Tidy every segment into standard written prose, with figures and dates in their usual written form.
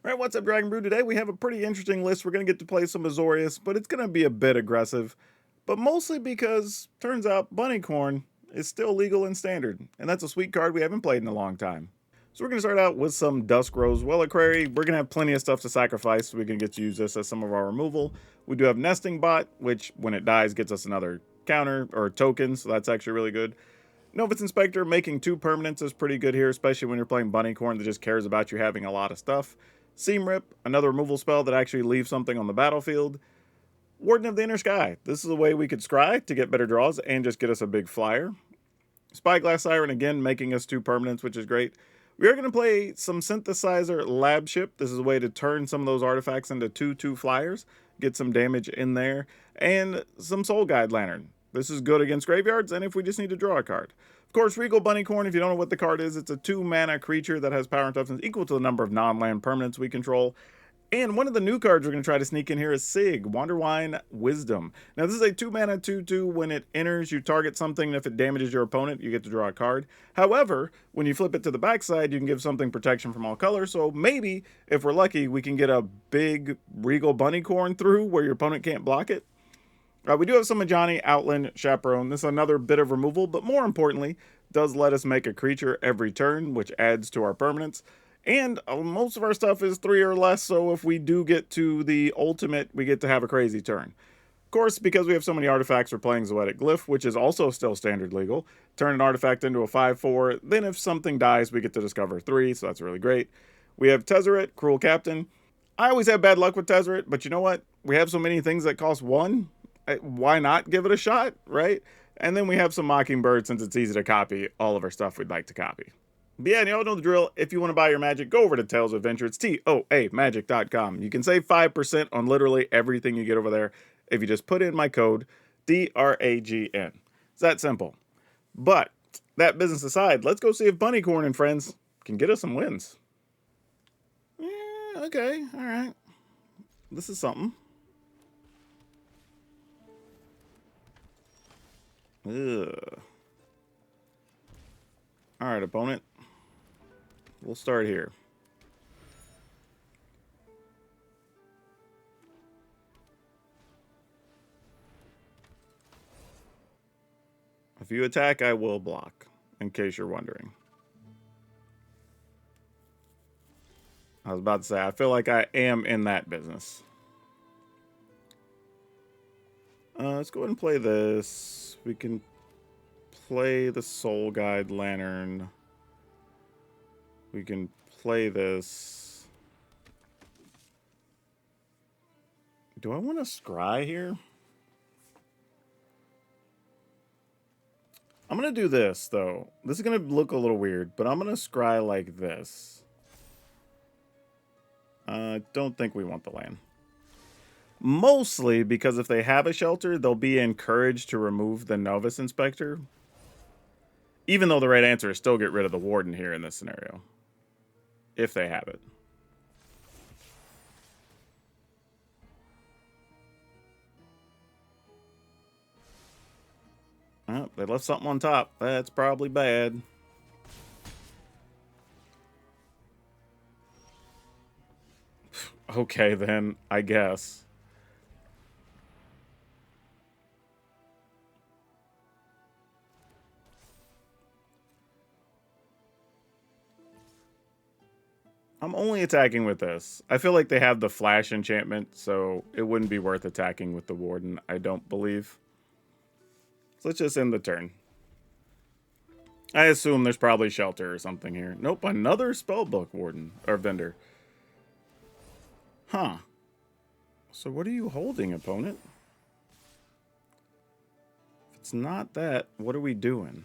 Alright, what's up, Dragon Brew? Today we have a pretty interesting list. We're going to get to play some Azorius, but it's going to be a bit aggressive. But mostly because, turns out, Bunnicorn is still legal in Standard. And that's a sweet card we haven't played in a long time. So we're going to start out with some Dusk Rose Reliquary. We're going to have plenty of stuff to sacrifice, so we can get to use this as some of our removal. We do have Nesting Bot, which, when it dies, gets us another counter, or token, so that's actually really good. Novus Inspector, making 2 permanents is pretty good here, especially when you're playing Bunnicorn that just cares about you having a lot of stuff. Seam Rip, another removal spell that actually leaves something on the battlefield. Warden of the Inner Sky. This is a way we could scry to get better draws and just get us a big flyer. Spyglass Siren, again, making us 2 permanents, which is great. We are going to play some Synthesizer Lab Ship. This is a way to turn some of those artifacts into 2/2 flyers, get some damage in there, and some Soul Guide Lantern. This is good against graveyards, and if we just need to draw a card. Of course, Regal Bunnicorn, if you don't know what the card is, it's a 2-mana creature that has power and toughness equal to the number of non-land permanents we control. And one of the new cards we're going to try to sneak in here is Sig, Wanderwine Wisdom. Now, this is a 2-mana 2/2. When it enters, you target something, and if it damages your opponent, you get to draw a card. However, when you flip it to the backside, you can give something protection from all colors. So maybe, if we're lucky, we can get a big Regal Bunnicorn through where your opponent can't block it. We do have some Majani, Outland, Chaperone. This is another bit of removal, but more importantly, does let us make a creature every turn, which adds to our permanents. And most of our stuff is 3 or less, so if we do get to the ultimate, we get to have a crazy turn. Of course, because we have so many artifacts, we're playing Zoetic Glyph, which is also still standard legal. Turn an artifact into a 5/4, then if something dies, we get to discover 3, so that's really great. We have Tezzeret, Cruel Captain. I always have bad luck with Tezzeret, but you know what? We have so many things that cost 1. Why not give it a shot, right? And then we have some Mockingbird, since it's easy to copy all of our stuff we'd like to copy. But yeah, and you all know the drill. If you want to buy your magic, go over to Tales of Adventure. It's TOAMagic.com. You can save 5% on literally everything you get over there if you just put in my code, DRAGN. It's that simple. But that business aside, let's go see if Bunnicorn and friends can get us some wins. Yeah, okay, all right. This is something. Ugh. Alright, opponent. We'll start here. If you attack, I will block, in case you're wondering. I was about to say, I feel like I am in that business. Let's go ahead and play this. We can play the Soul Guide Lantern. We can play this. Do I want to scry here? I'm going to do this, though. This is going to look a little weird, but I'm going to scry like this. I don't think we want the land. Mostly because if they have a shelter, they'll be encouraged to remove the Novus Inspector. Even though the right answer is still get rid of the Warden here in this scenario. If they have it. Oh, they left something on top. That's probably bad. Okay, then, I guess. I'm only attacking with this. I feel like they have the flash enchantment, so it wouldn't be worth attacking with the Warden, I don't believe. So let's just end the turn. I assume there's probably shelter or something here. Nope, another spellbook Warden, or vendor. Huh. So what are you holding, opponent? If it's not that, what are we doing?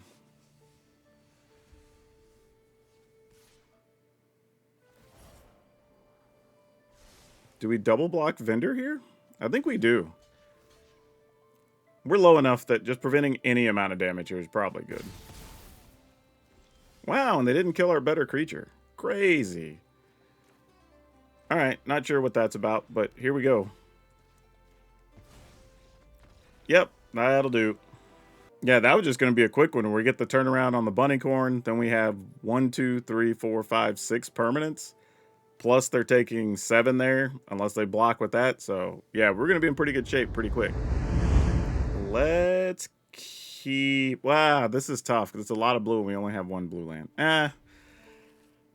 Do we double block vendor here? I think we do. We're low enough that just preventing any amount of damage here is probably good. Wow, and they didn't kill our better creature. Crazy. Alright, not sure what that's about, but here we go. Yep, that'll do. Yeah, that was just going to be a quick one where we get the turnaround on the Bunnicorn. Then we have 1, 2, 3, 4, 5, 6 permanents. Plus, they're taking 7 there, unless they block with that. So, yeah, we're going to be in pretty good shape pretty quick. Let's keep... Wow, this is tough, because it's a lot of blue, and we only have 1 blue land. I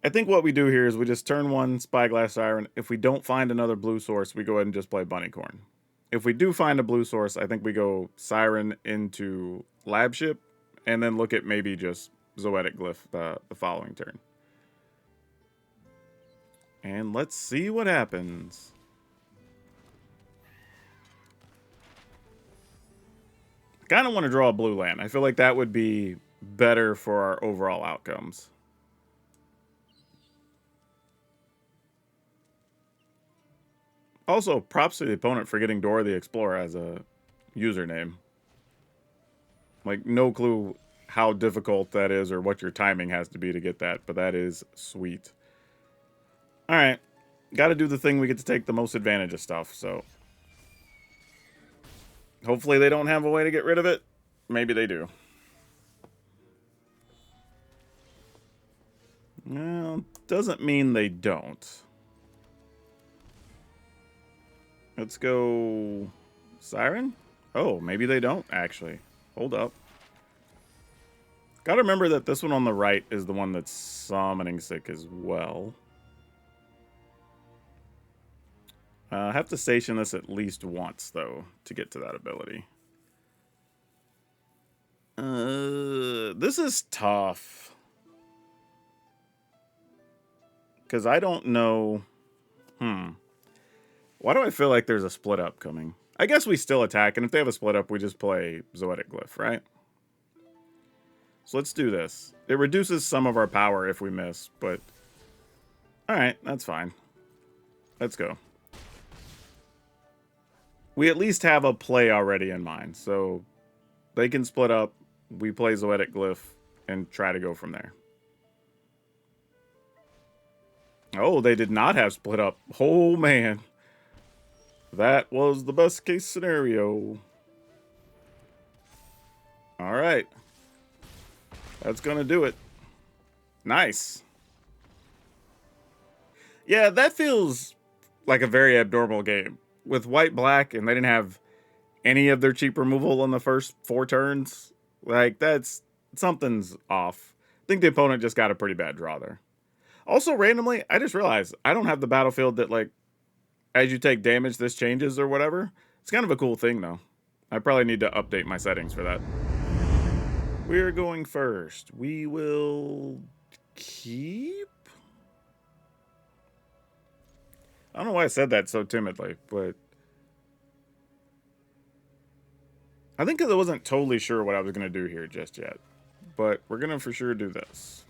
think what we do here is we just turn 1 Spyglass Siren. If we don't find another blue source, we go ahead and just play Bunnicorn. If we do find a blue source, I think we go Siren into Lab Ship, and then look at maybe just Zoetic Glyph the following turn. And let's see what happens. I kind of want to draw a blue land. I feel like that would be better for our overall outcomes. Also, props to the opponent for getting Dora the Explorer as a username. Like, no clue how difficult that is or what your timing has to be to get that, but that is sweet. Alright. Got to do the thing we get to take the most advantage of stuff, so... Hopefully they don't have a way to get rid of it. Maybe they do. Well, doesn't mean they don't. Let's go... Siren? Oh, maybe they don't, actually. Hold up. Gotta remember that this one on the right is the one that's summoning sick as well. I have to station this at least once, though, to get to that ability. This is tough. Because I don't know... Why do I feel like there's a split up coming? I guess we still attack, and if they have a split up, we just play Zoetic Glyph, right? So let's do this. It reduces some of our power if we miss, but... Alright, that's fine. Let's go. We at least have a play already in mind, so they can split up, we play Zoetic Glyph, and try to go from there. Oh, they did not have split up. Oh, man. That was the best case scenario. Alright. That's gonna do it. Nice. Yeah, that feels like a very abnormal game. With white-black, and they didn't have any of their cheap removal on the first 4 turns. Like, that's... something's off. I think the opponent just got a pretty bad draw there. Also, randomly, I just realized I don't have the battlefield that, like, as you take damage, this changes or whatever. It's kind of a cool thing, though. I probably need to update my settings for that. We're going first. We will keep... I don't know why I said that so timidly, but... I think because I wasn't totally sure what I was going to do here just yet. But we're going to for sure do this.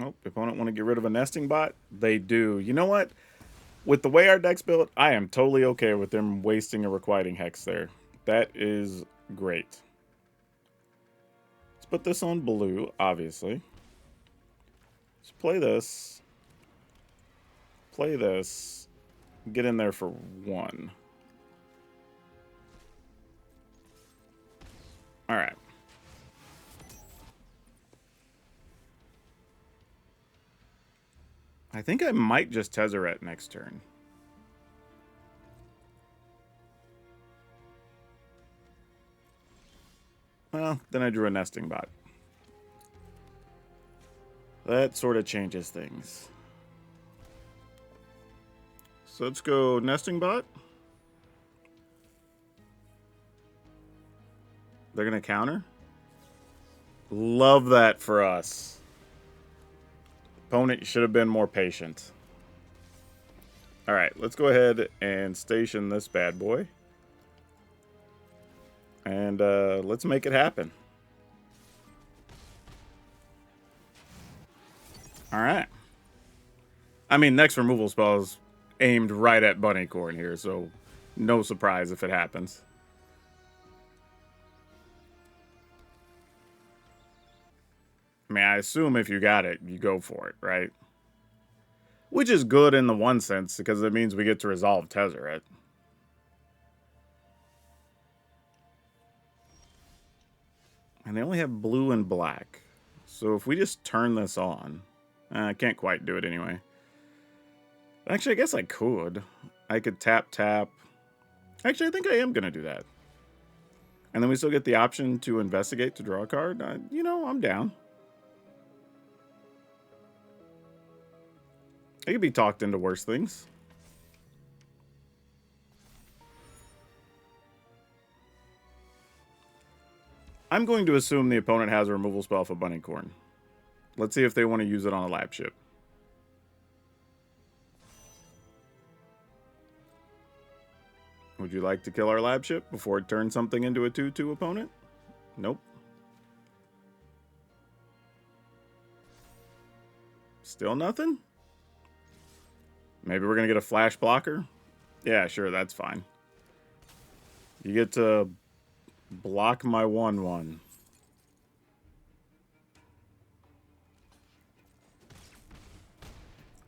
Oh, the opponent want to get rid of a nesting bot? They do. You know what? With the way our deck's built, I am totally okay with them wasting a Requiting Hex there. That is great. Let's put this on blue, obviously. Let's play this. Play this. Get in there for 1. Alright. I think I might just Tezzeret next turn. Well, then I drew a nesting bot. That sort of changes things. So let's go nesting bot. They're going to counter. Love that for us. Opponent, you should have been more patient. Alright, let's go ahead and station this bad boy. And let's make it happen. Alright. I mean, next removal spell is aimed right at Bunnicorn here, so no surprise if it happens. I mean, I assume if you got it, you go for it, right? Which is good in the one sense, because it means we get to resolve Tezzeret. And they only have blue and black. So if we just turn this on... I can't quite do it anyway. Actually, I guess I could. I could tap. Actually, I think I am going to do that. And then we still get the option to investigate to draw a card. You know, I'm down. I could be talked into worse things. I'm going to assume the opponent has a removal spell for Bunnicorn. Let's see if they want to use it on a lab ship. Would you like to kill our lab ship before it turns something into a 2/2 opponent? Nope. Still nothing? Maybe we're going to get a flash blocker? Yeah, sure, that's fine. You get to block my 1/1.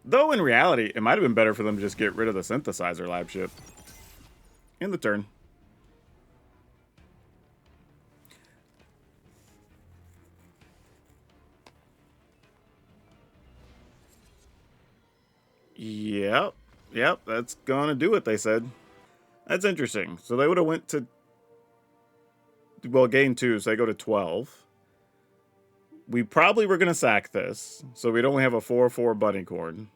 Though in reality, it might have been better for them to just get rid of the synthesizer lab ship. In the turn. Yep, that's gonna do it, they said. That's interesting. So they would have went to... Well, gain 2, so they go to 12. We probably were gonna sack this, so we'd only have a 4/4 Bunnicorn.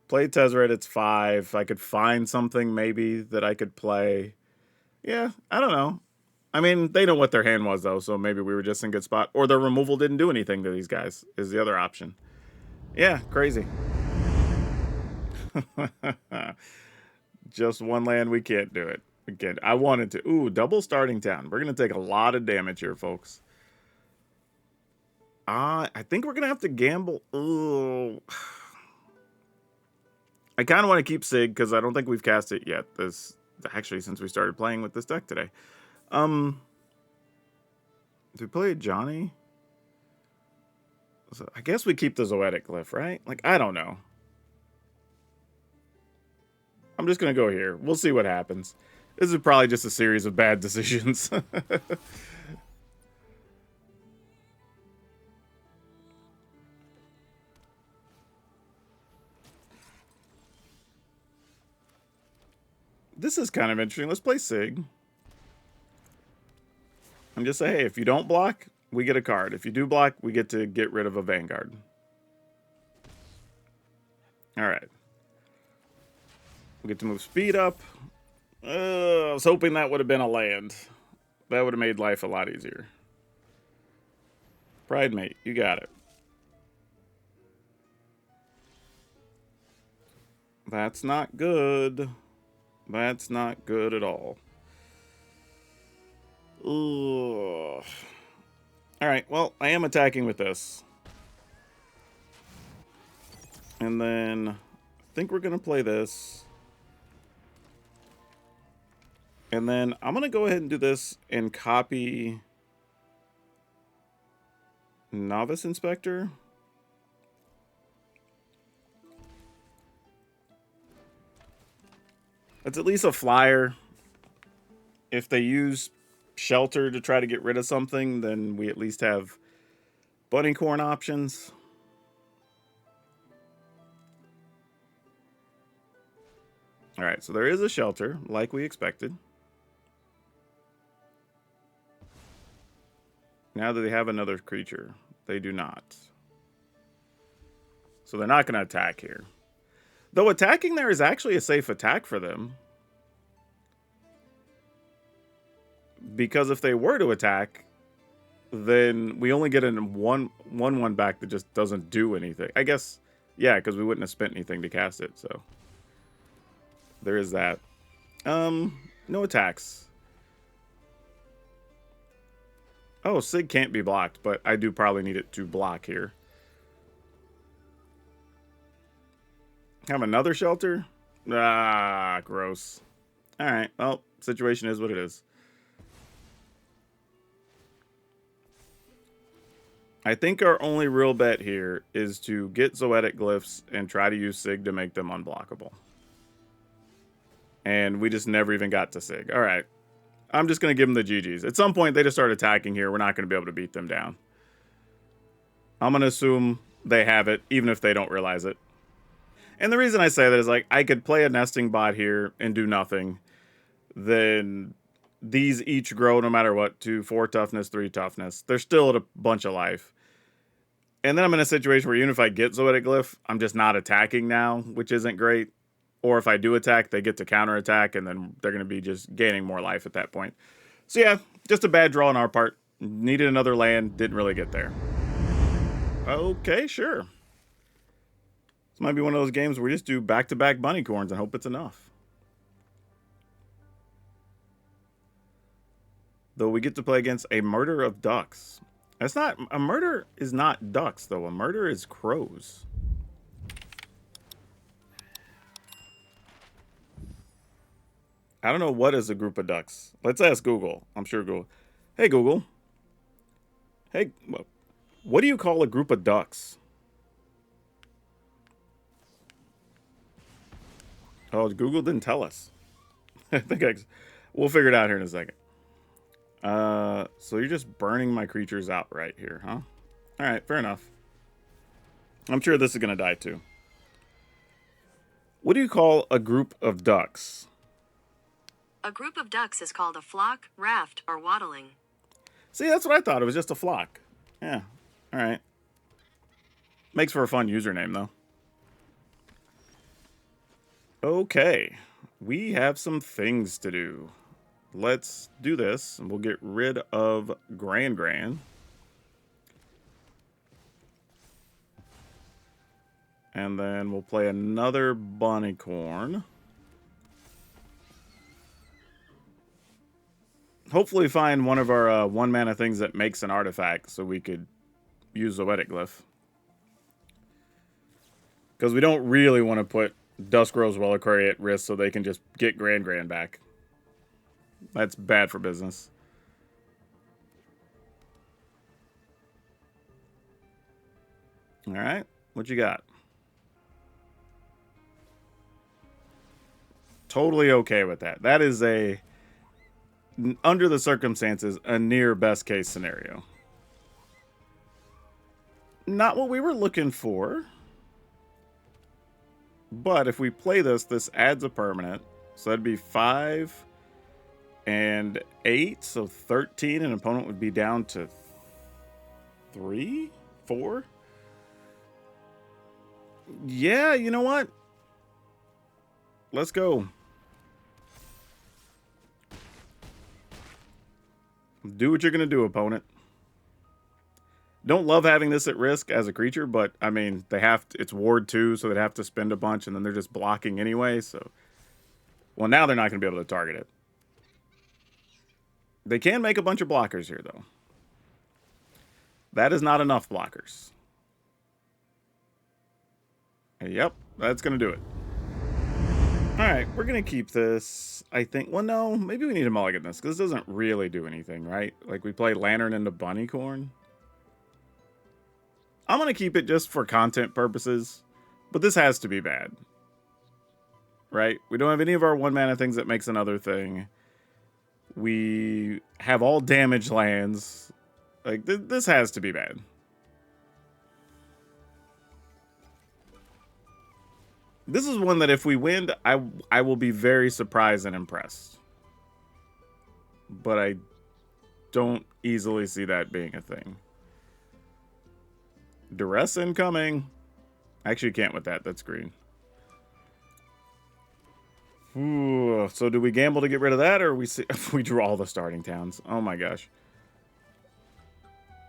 Play Tezzeret, it's 5. I could find something maybe that I could play. Yeah, I don't know. I mean, they know what their hand was, though, so maybe we were just in a good spot. Or their removal didn't do anything to these guys, is the other option. Yeah, crazy. Just one land, we can't do it. Again, I wanted to. Ooh, double starting town. We're going to take a lot of damage here, folks. I think we're going to have to gamble. Ooh. I kind of want to keep Sig because I don't think we've cast it yet. Actually, since we started playing with this deck today. Do we play Johnny? So I guess we keep the Zoetic Glyph, right? Like, I don't know. I'm just going to go here. We'll see what happens. This is probably just a series of bad decisions. This is kind of interesting. Let's play Sig. I'm just saying, hey, if you don't block, we get a card. If you do block, we get to get rid of a Vanguard. All right. We get to move speed up. I was hoping that would have been a land. That would have made life a lot easier. Pride Mate, you got it. That's not good. That's not good at all. Ugh. Alright, well, I am attacking with this. And then I think we're going to play this. And then I'm going to go ahead and do this and copy Novice Inspector. That's at least a flyer. If they use Shelter to try to get rid of something, then we at least have Bunnicorn options. Alright, so there is a Shelter, like we expected. Now that they have another creature, they do not. So they're not going to attack here. Though attacking there is actually a safe attack for them. Because if they were to attack, then we only get a 1/1 back that just doesn't do anything. I guess, yeah, because we wouldn't have spent anything to cast it, so. There is that. No attacks. Oh, Sig can't be blocked, but I do probably need it to block here. Have another Shelter? Ah, gross. Alright, well, situation is what it is. I think our only real bet here is to get Zoetic Glyphs and try to use Sig to make them unblockable. And we just never even got to Sig. Alright. I'm just going to give them the GGs. At some point, they just start attacking here. We're not going to be able to beat them down. I'm going to assume they have it, even if they don't realize it. And the reason I say that is, like, I could play a nesting bot here and do nothing. Then these each grow no matter what to 4 toughness, 3 toughness. They're still at a bunch of life. And then I'm in a situation where even if I get Zoetic Glyph, I'm just not attacking now, which isn't great. Or if I do attack, they get to counterattack, and then they're going to be just gaining more life at that point. So yeah, just a bad draw on our part. Needed another land, didn't really get there. Okay, sure. This might be one of those games where we just do back-to-back Bunnicorns and hope it's enough. Though we get to play against a murder of ducks. That's not... A murder is not ducks, though. A murder is crows. I don't know what is a group of ducks. Let's ask Google. I'm sure Google... Hey, Google. Hey, what do you call a group of ducks? Oh, Google didn't tell us. I think we'll figure it out here in a second. So you're just burning my creatures out right here, huh? All right, fair enough. I'm sure this is going to die too. What do you call a group of ducks? A group of ducks is called a flock, raft, or waddling. See, that's what I thought. It was just a flock. Yeah, all right. Makes for a fun username, though. Okay, we have some things to do. Let's do this, and we'll get rid of Gran. And then we'll play another Bunnicorn. Hopefully find one of our 1-mana things that makes an artifact so we could use Zoetic Glyph. Because we don't really want to put Duskrow's Reliquary at risk so they can just get Gran back. That's bad for business. Alright, what you got? Totally okay with that. That is a, under the circumstances, a near best case scenario. Not what we were looking for. But if we play this, this adds a permanent. So that'd be 5 and 8. So 13. An opponent would be down to 3? 4? Yeah, you know what? Let's go. Do what you're going to do, opponent. Don't love having this at risk as a creature, but, I mean, they have to, it's Ward 2, so they'd have to spend a bunch, and then they're just blocking anyway, so... Well, now they're not going to be able to target it. They can make a bunch of blockers here, though. That is not enough blockers. Yep, that's going to do it. Alright, we're going to keep this, I think. Well, no, maybe we need to mulligan this, because this doesn't really do anything, right? Like, we play Lantern into Bunnicorn. I'm going to keep it just for content purposes, but this has to be bad. Right? We don't have any of our 1-mana things that makes another thing. We have all damage lands. Like, this has to be bad. This is one that if we win, I will be very surprised and impressed. But I don't easily see that being a thing. Duress incoming. Actually, can't with that. That's green. Ooh, so do we gamble to get rid of that, or we draw all the starting towns? Oh my gosh.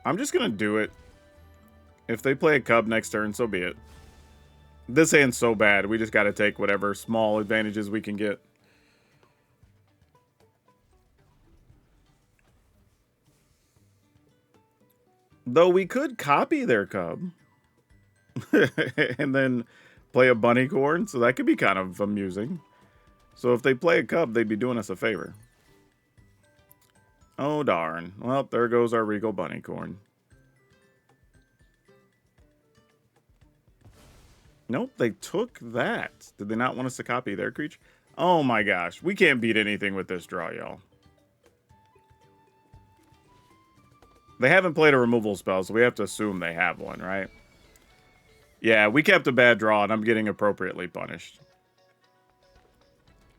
I'm just going to do it. If they play a Cub next turn, so be it. This hand's so bad, we just got to take whatever small advantages we can get. Though we could copy their Cub. And then play a Bunnicorn, so that could be kind of amusing. So if they play a Cub, they'd be doing us a favor. Oh, darn. Well, there goes our Regal Bunnicorn. Nope, they took that. Did they not want us to copy their creature? Oh my gosh, we can't beat anything with this draw, y'all. They haven't played a removal spell, so we have to assume they have one, right? Yeah, we kept a bad draw, and I'm getting appropriately punished.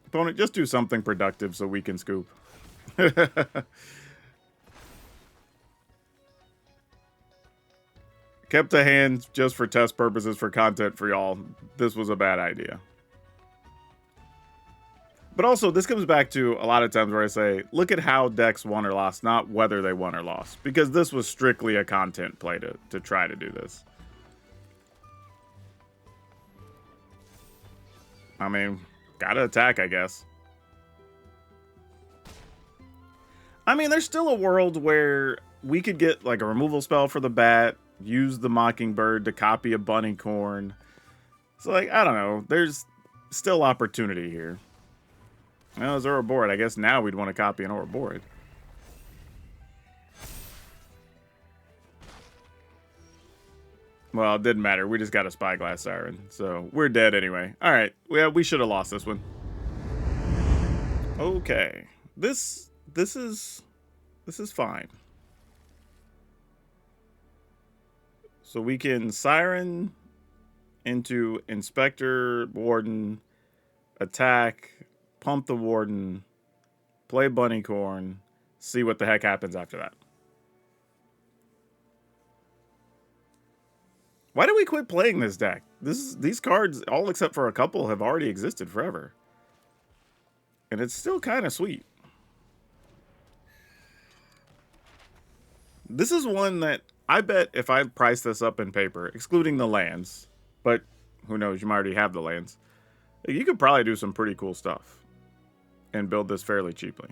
Opponent, just do something productive so we can scoop. Kept a hand just for test purposes, for content for y'all. This was a bad idea. But also, this comes back to a lot of times where I say, look at how decks won or lost, not whether they won or lost. Because this was strictly a content play to try to do this. I mean, gotta attack, I guess. I mean, there's still a world where we could get like a removal spell for the bat, use the Mockingbird to copy a Bunnicorn. So, like, I don't know. There's still opportunity here. Well, it's Ouroboros. I guess now we'd want to copy an Ouroboros. Well, it didn't matter. We just got a Spyglass Siren. So, we're dead anyway. Alright. We should have lost this one. Okay. This is fine. So we can Siren into Inspector, Warden, attack, pump the Warden, play Bunnicorn, see what the heck happens after that. Why did we quit playing this deck? These cards, all except for a couple, have already existed forever. And it's still kind of sweet. This is one that I bet if I price this up in paper, excluding the lands, but who knows, you might already have the lands, you could probably do some pretty cool stuff and build this fairly cheaply.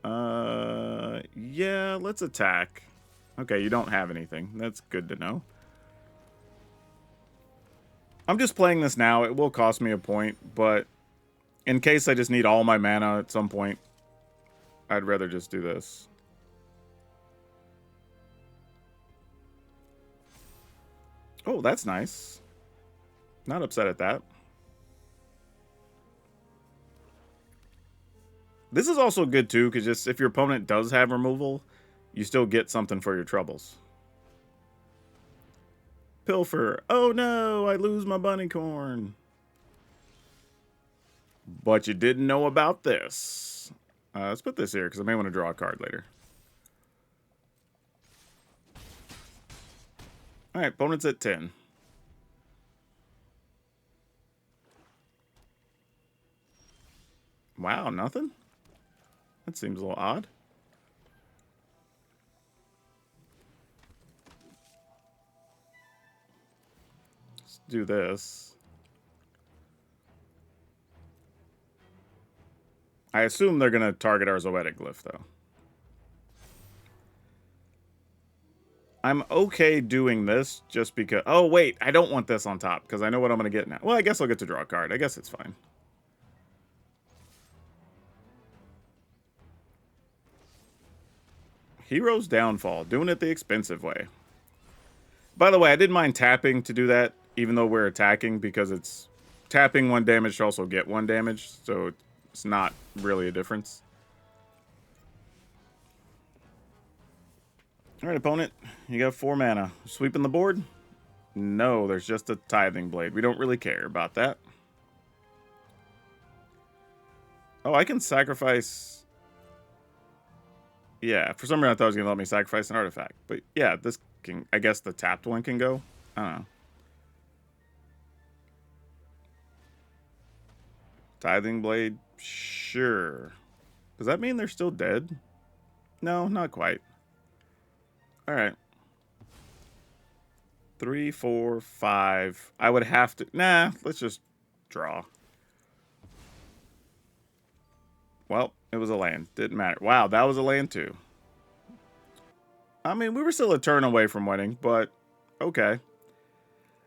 Yeah, let's attack. Okay, you don't have anything. That's good to know. I'm just playing this now. It will cost me a point, but in case I just need all my mana at some point, I'd rather just do this. Oh, that's nice. Not upset at that. This is also good too, because just if your opponent does have removal, you still get something for your troubles. Pilfer. Oh no, I lose my Bunnicorn. But you didn't know about this. Let's put this here, because I may want to draw a card later. Alright, opponent's at 10. Wow, nothing? That seems a little odd. Let's do this. I assume they're going to target our Zoetic Glyph, though. I'm okay doing this just because... Oh, wait. I don't want this on top because I know what I'm going to get now. Well, I guess I'll get to draw a card. I guess it's fine. Hero's Downfall. Doing it the expensive way. By the way, I didn't mind tapping to do that, even though we're attacking, because it's tapping 1 damage to also get 1 damage, so it's not really a difference. Alright, opponent. You got 4 mana. Sweeping the board? No, there's just a Tithing Blade. We don't really care about that. Oh, I can sacrifice... Yeah, for some reason I thought it was going to let me sacrifice an artifact. But yeah, this can... I guess the tapped one can go? I don't know. Tithing Blade? Sure. Does that mean they're still dead? No, not quite. Alright. 3, 4, 5. I would have to... Nah, let's just draw. Well, it was a land. Didn't matter. Wow, that was a land too. I mean, we were still a turn away from winning, but okay.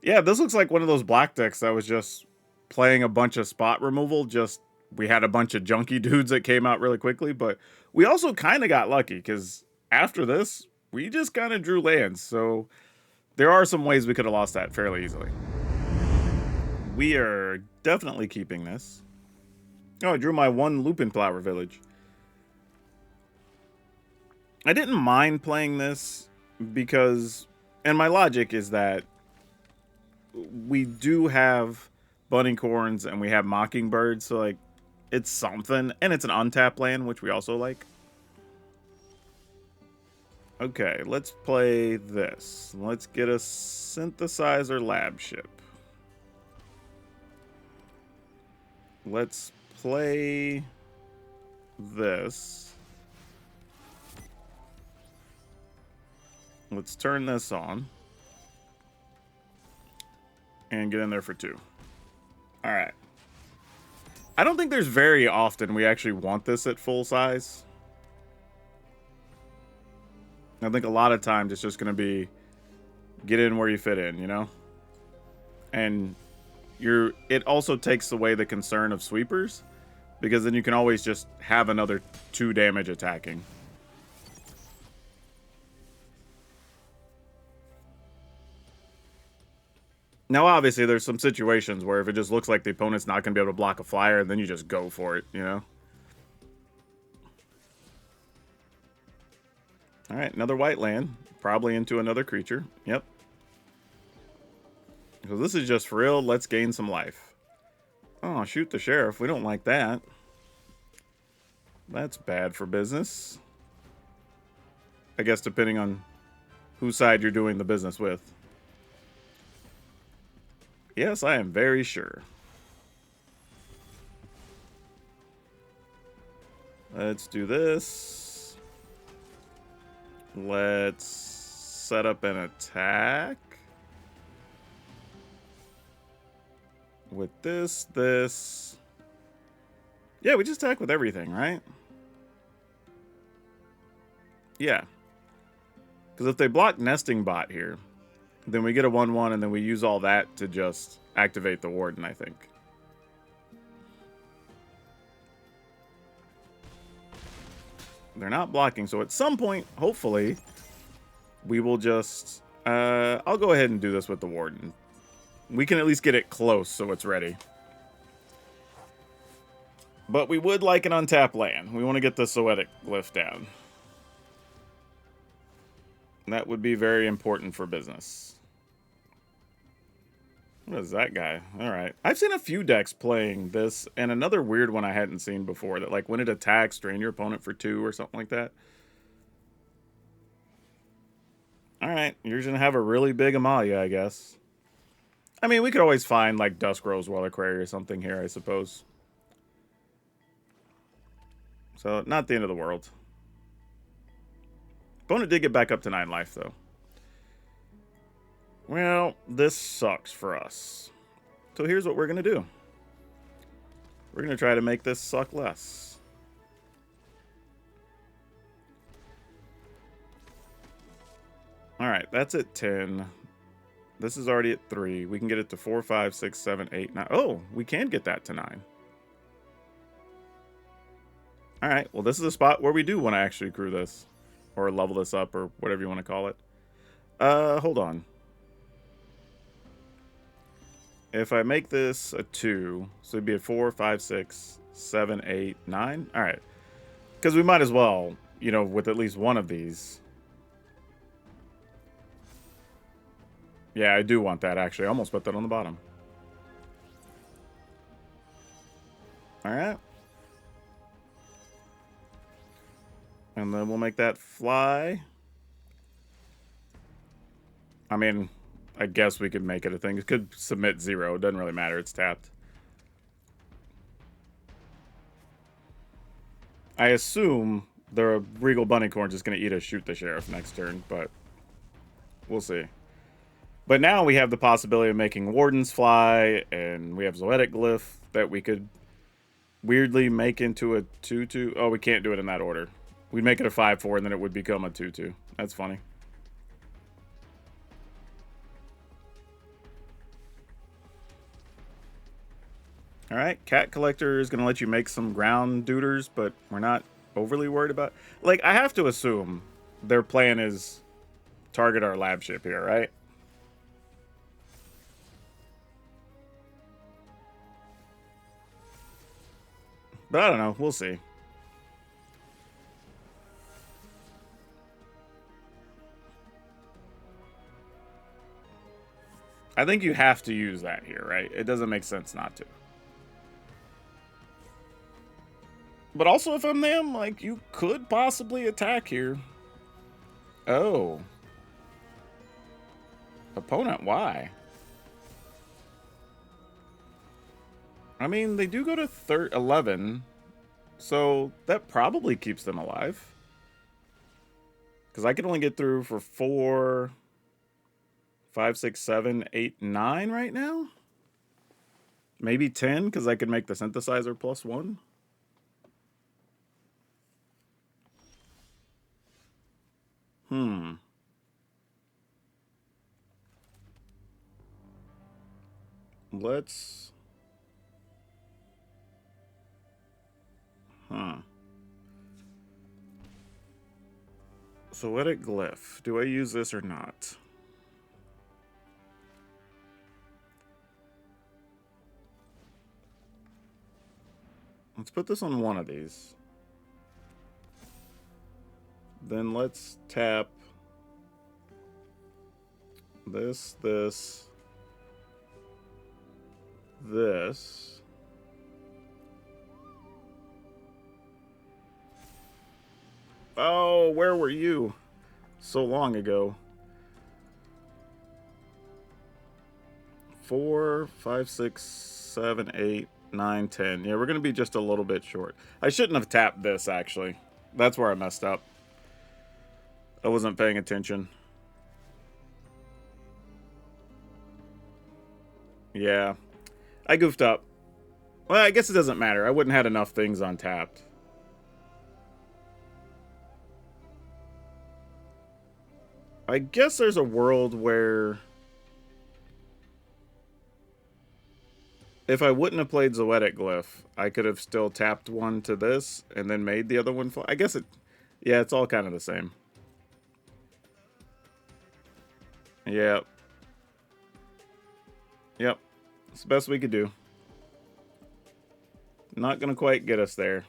Yeah, this looks like one of those black decks that was just playing a bunch of spot removal. Just, we had a bunch of junky dudes that came out really quickly, but we also kind of got lucky because after this, we just kind of drew lands. So there are some ways we could have lost that fairly easily. We are definitely keeping this. Oh, I drew my 1 Lupin Flower Village. I didn't mind playing this because, and my logic is that we do have Bunnicorns and we have Mockingbirds, so like it's something, and it's an untapped land, which we also like. Okay, let's play this. Let's get a synthesizer lab ship. Let's play this. Let's turn this on. And get in there for 2. Alright. I don't think there's very often we actually want this at full size. I think a lot of times it's just going to be get in where you fit in, you know? And it also takes away the concern of sweepers, because then you can always just have another 2 damage attacking. Now, obviously, there's some situations where if it just looks like the opponent's not going to be able to block a flyer, then you just go for it, you know? Alright, another white land. Probably into another creature. Yep. So this is just for real. Let's gain some life. Oh, shoot the sheriff. We don't like that. That's bad for business. I guess depending on whose side you're doing the business with. Yes, I am very sure. Let's do this. Let's set up an attack. With this. Yeah, we just attack with everything, right? Yeah. Because if they block Nesting Bot here, then we get a 1/1, and then we use all that to just activate the Warden, I think. They're not blocking, so at some point, hopefully, we will just... I'll go ahead and do this with the Warden. We can at least get it close so it's ready. But we would like an untapped land. We want to get the Soetic Glyph down. That would be very important for business. What is that guy? Alright. I've seen a few decks playing this, and another weird one I hadn't seen before, that like when it attacks, drain your opponent for 2 or something like that. Alright, you're just going to have a really big Amalia, I guess. I mean, we could always find like Dusk Rose Wellicrary or something here, I suppose. So, not the end of the world. Opponent did get back up to 9 life, though. Well, this sucks for us. So here's what we're going to do. We're going to try to make this suck less. Alright, that's at 10. This is already at 3. We can get it to 4, 5, 6, 7, 8, 9. Oh, we can get that to 9. Alright, well this is a spot where we do want to actually crew this. Or level this up, or whatever you want to call it. Hold on. If I make this a 2, so it'd be a 4, 5, 6, 7, 8, 9. Alright. Because we might as well, you know, with at least one of these. Yeah, I do want that, actually. I almost put that on the bottom. Alright. And then we'll make that fly. I mean, I guess we could make it a thing. It could submit 0. It doesn't really matter. It's tapped. I assume the Regal Bunnicorn is going to eat a Shoot the Sheriff next turn, but we'll see. But now we have the possibility of making Wardens fly, and we have Zoetic Glyph that we could weirdly make into a 2/2. Oh, we can't do it in that order. We'd make it a 5/4, and then it would become a 2/2. That's funny. Alright, Cat Collector is going to let you make some ground duders, but we're not overly worried about... Like, I have to assume their plan is target our lab ship here, right? But I don't know. We'll see. I think you have to use that here, right? It doesn't make sense not to. But also, if I'm them, like, you could possibly attack here. Oh. Opponent, why? I mean, they do go to 11, so that probably keeps them alive. Because I can only get through for 4, 5, 6, 7, 8, 9 right now. Maybe 10, because I could make the synthesizer +1. Let's... So edit glyph. Do I use this or not? Let's put this on one of these. Then let's tap this, this, this. Oh, where were you? So long ago. 4, 5, 6, 7, 8, 9, 10. Yeah, we're going to be just a little bit short. I shouldn't have tapped this, actually. That's where I messed up. I wasn't paying attention. Yeah. I goofed up. Well, I guess it doesn't matter. I wouldn't have had enough things untapped. I guess there's a world where if I wouldn't have played Zoetic Glyph, I could have still tapped one to this and then made the other one fly. I guess it... Yeah, it's all kind of the same. Yep. Yep. It's the best we could do. Not gonna quite get us there.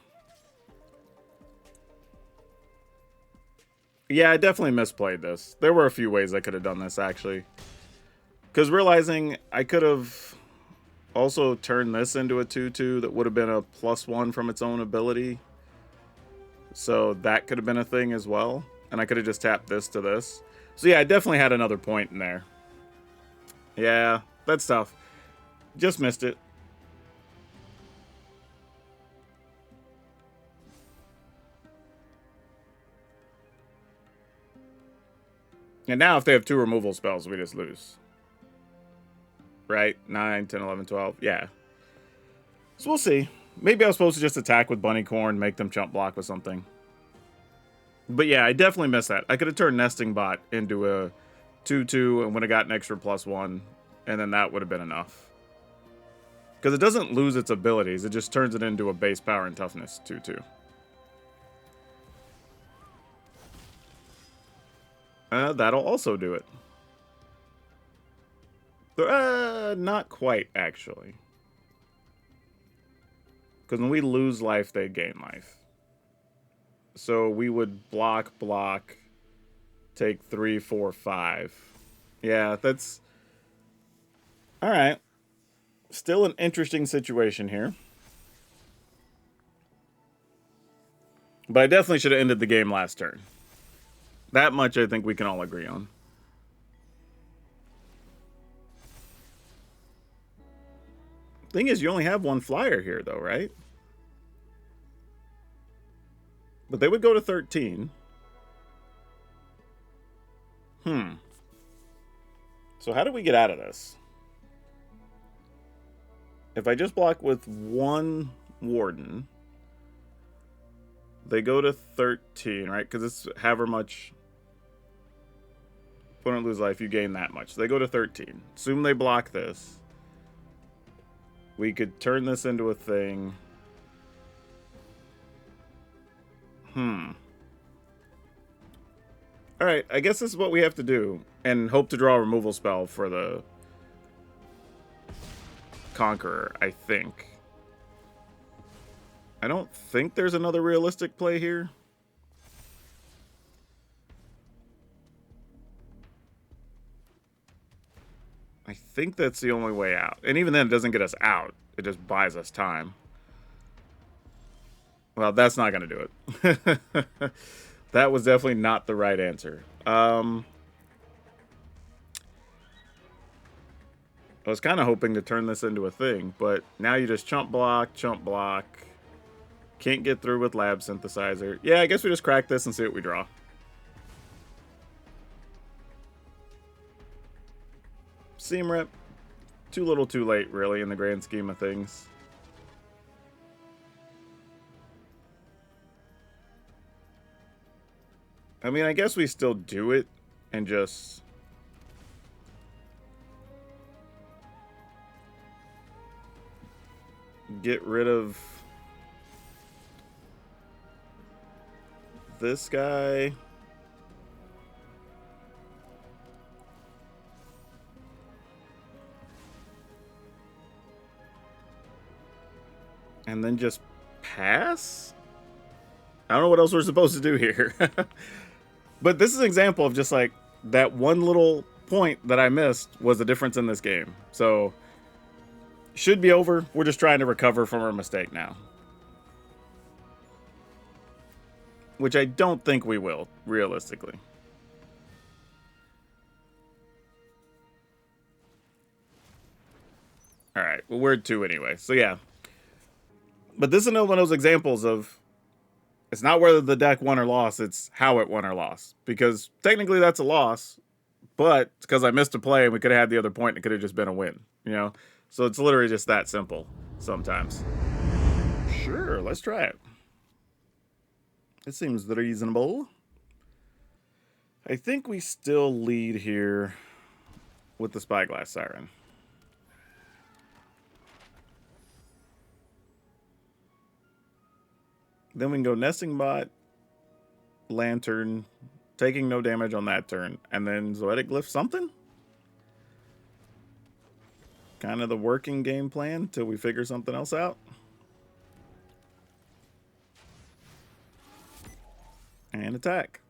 Yeah, I definitely misplayed this. There were a few ways I could have done this, actually. Because realizing I could have also turned this into a 2/2 that would have been a +1 from its own ability. So that could have been a thing as well. And I could have just tapped this to this. So yeah, I definitely had another point in there. Yeah, that's tough. Just missed it. And now if they have 2 removal spells, we just lose. Right? 9, 10, 11, 12. Yeah. So we'll see. Maybe I was supposed to just attack with Bunnicorn, make them chump block with something. But yeah, I definitely missed that. I could have turned Nesting Bot into a 2/2 and would have got an extra +1, and then that would have been enough. Because it doesn't lose its abilities, it just turns it into a base power and toughness 2/2. That'll also do it. Not quite, actually. Because when we lose life, they gain life. So we would block, take 3, 4, 5. Yeah, that's... Alright. Still an interesting situation here. But I definitely should have ended the game last turn. That much I think we can all agree on. Thing is, you only have one flyer here, though, right? But they would go to 13. So how do we get out of this? If I just block with one Warden, they go to 13, right? Because it's however much... Opponent lose life, you gain that much. So they go to 13. Assume they block this. We could turn this into a thing. Alright, I guess this is what we have to do. And hope to draw a removal spell for the Conqueror, I think. I don't think there's another realistic play here. I think that's the only way out. And even then, it doesn't get us out. It just buys us time. Well, that's not going to do it. That was definitely not the right answer. I was kind of hoping to turn this into a thing, but now you just chump block, chump block. Can't get through with lab synthesizer. Yeah, I guess we just crack this and see what we draw. Seam rip. Too little too late, really, in the grand scheme of things. I mean, I guess we still do it and just... get rid of... this guy. And then just pass? I don't know what else we're supposed to do here. But this is an example of just like that one little point that I missed was the difference in this game. So, should be over. We're just trying to recover from our mistake now. Which I don't think we will, realistically. Alright, well, we're at 2 anyway. So, yeah. But this is another one of those examples of it's not whether the deck won or lost, it's how it won or lost. Because technically that's a loss, but it's because I missed a play and we could have had the other point and it could have just been a win, you know? So it's literally just that simple sometimes. Sure, let's try it. It seems reasonable. I think we still lead here with the Spyglass Siren. Then we can go Nesting Bot, Lantern, taking no damage on that turn, and then Zoetic Glyph something? Kind of the working game plan till we figure something else out. And attack.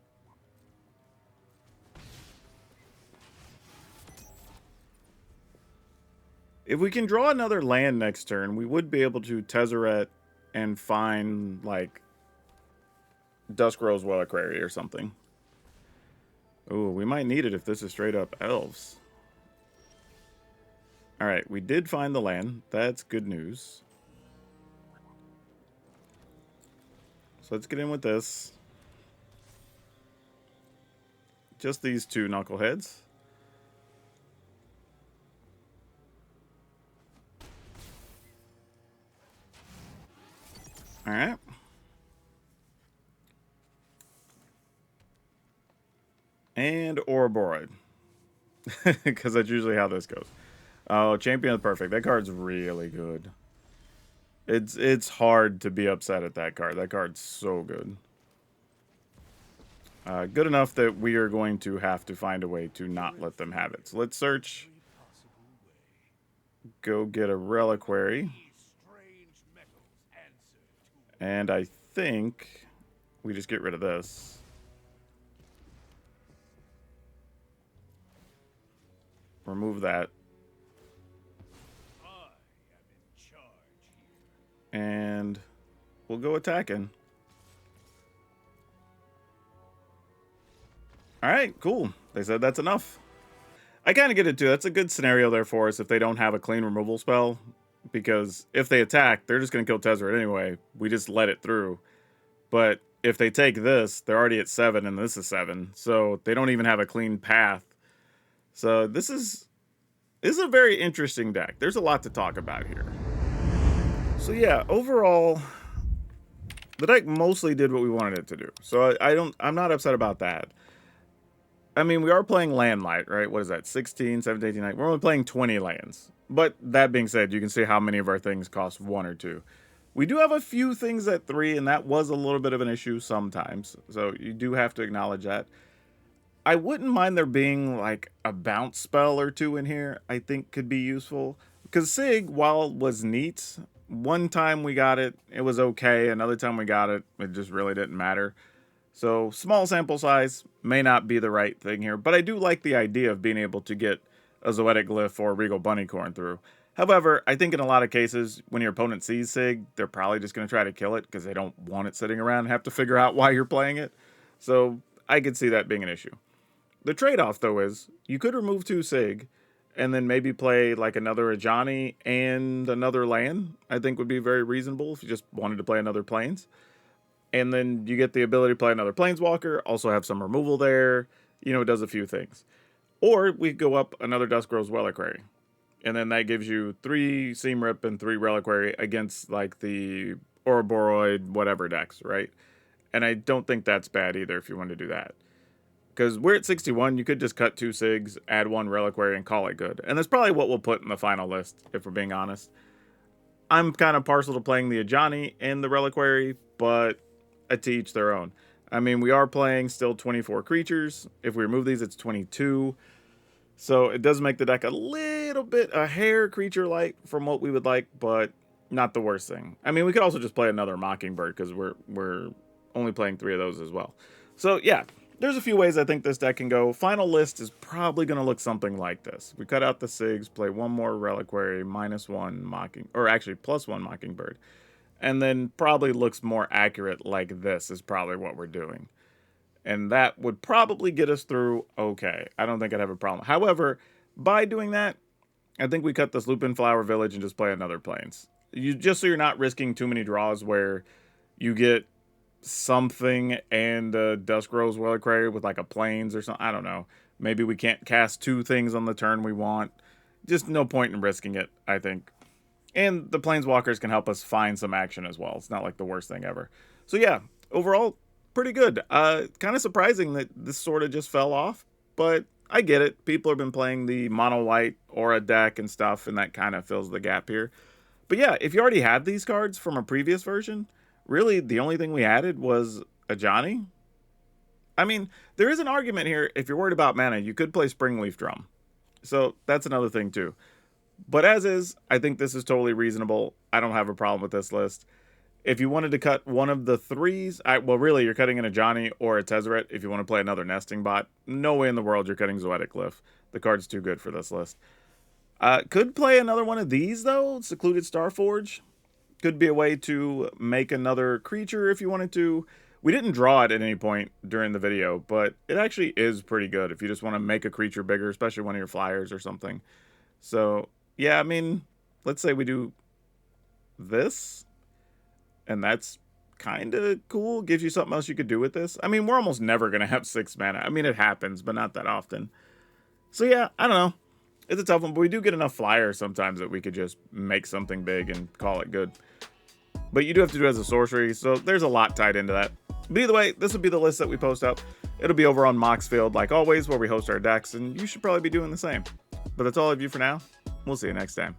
If we can draw another land next turn, we would be able to Tezzeret and find, like, Dusk Rose Reliquary or something. Ooh, we might need it if this is straight up Elves. Alright, we did find the land. That's good news. So let's get in with this. Just these 2 knuckleheads. Alright. And Ouroboros. Because that's usually how this goes. Oh, Champion of the Perfect. That card's really good. It's hard to be upset at that card. That card's so good. Good enough that we are going to have to find a way to not let them have it. So let's search. Go get a Reliquary. And I think we just get rid of this. Remove that. And we'll go attacking. Alright, cool. They said that's enough. I kind of get it too. That's a good scenario there for us if they don't have a clean removal spell. Because if they attack, they're just going to kill Tezzeret anyway. We just let it through. But if they take this, they're already at 7 and this is 7. So they don't even have a clean path. So this is a very interesting deck. There's a lot to talk about here. So yeah, overall, the deck mostly did what we wanted it to do. So I'm not upset about that. I mean, we are playing Landlight, right? What is that? 16, 17, 18, 19. We're only playing 20 lands. But that being said, you can see how many of our things cost 1 or 2. We do have a few things at 3, and that was a little bit of an issue sometimes. So you do have to acknowledge that. I wouldn't mind there being like a bounce spell or 2 in here. I think could be useful. Because Sig, while it was neat, one time we got it, it was okay. Another time we got it, it just really didn't matter. So small sample size may not be the right thing here. But I do like the idea of being able to get a Zoetic Glyph or Regal Bunnicorn through. However, I think in a lot of cases, when your opponent sees Sig, they're probably just going to try to kill it because they don't want it sitting around and have to figure out why you're playing it. So I could see that being an issue. The trade-off, though, is you could remove 2 Sig and then maybe play like another Ajani and another land. I think would be very reasonable if you just wanted to play another Plains. And then you get the ability to play another Planeswalker, also have some removal there. You know, it does a few things. Or we go up another Duskgrow's Reliquary. And then that gives you 3 Seam Rip and 3 Reliquary against like the Ouroboros whatever decks, right? And I don't think that's bad either if you want to do that. Because we're at 61, you could just cut 2 Sigs, add 1 Reliquary, and call it good. And that's probably what we'll put in the final list, if we're being honest. I'm kind of partial to playing the Ajani and the Reliquary, but to each their own. I mean, we are playing still 24 creatures. If we remove these, it's 22. So it does make the deck a little bit, a hair creature-like from what we would like, but not the worst thing. I mean, we could also just play another Mockingbird, because we're only playing 3 of those as well. So, yeah. There's a few ways I think this deck can go. Final list is probably going to look something like this. We cut out the Sigs, play 1 more Reliquary, -1 or actually +1 Mockingbird. And then probably looks more accurate like this is probably what we're doing. And that would probably get us through okay. I don't think I'd have a problem. However, by doing that, I think we cut this Lupin Flower Village and just play another Plains. Just so you're not risking too many draws where you get something and Duskgrow's Reliquary with like a Plains or something. I don't know. Maybe we can't cast 2 things on the turn we want. Just no point in risking it, I think. And the Planeswalkers can help us find some action as well. It's not like the worst thing ever. So yeah, overall, pretty good. Kind of surprising that this sort of just fell off, but I get it. People have been playing the mono white Aura deck and stuff, and that kind of fills the gap here. But yeah, if you already had these cards from a previous version, really, the only thing we added was Ajani. I mean, there is an argument here. If you're worried about mana, you could play Springleaf Drum. So that's another thing too. But as is, I think this is totally reasonable. I don't have a problem with this list. If you wanted to cut one of the 3s, well, really, you're cutting an Ajani or a Tezzeret if you want to play another Nesting Bot. No way in the world you're cutting Zoetic Glyph. The card's too good for this list. Could play another one of these, though. Secluded Starforge. Could be a way to make another creature if you wanted to. We didn't draw it at any point during the video, but it actually is pretty good if you just want to make a creature bigger, especially one of your flyers or something. So, yeah, I mean, let's say we do this, and that's kind of cool. Gives you something else you could do with this. I mean, we're almost never going to have 6 mana. I mean, it happens, but not that often. So, yeah, I don't know. It's a tough one, but we do get enough flyers sometimes that we could just make something big and call it good. But you do have to do it as a sorcery, so there's a lot tied into that. But either way, this will be the list that we post up. It'll be over on Moxfield, like always, where we host our decks, and you should probably be doing the same. But that's all of you for now. We'll see you next time.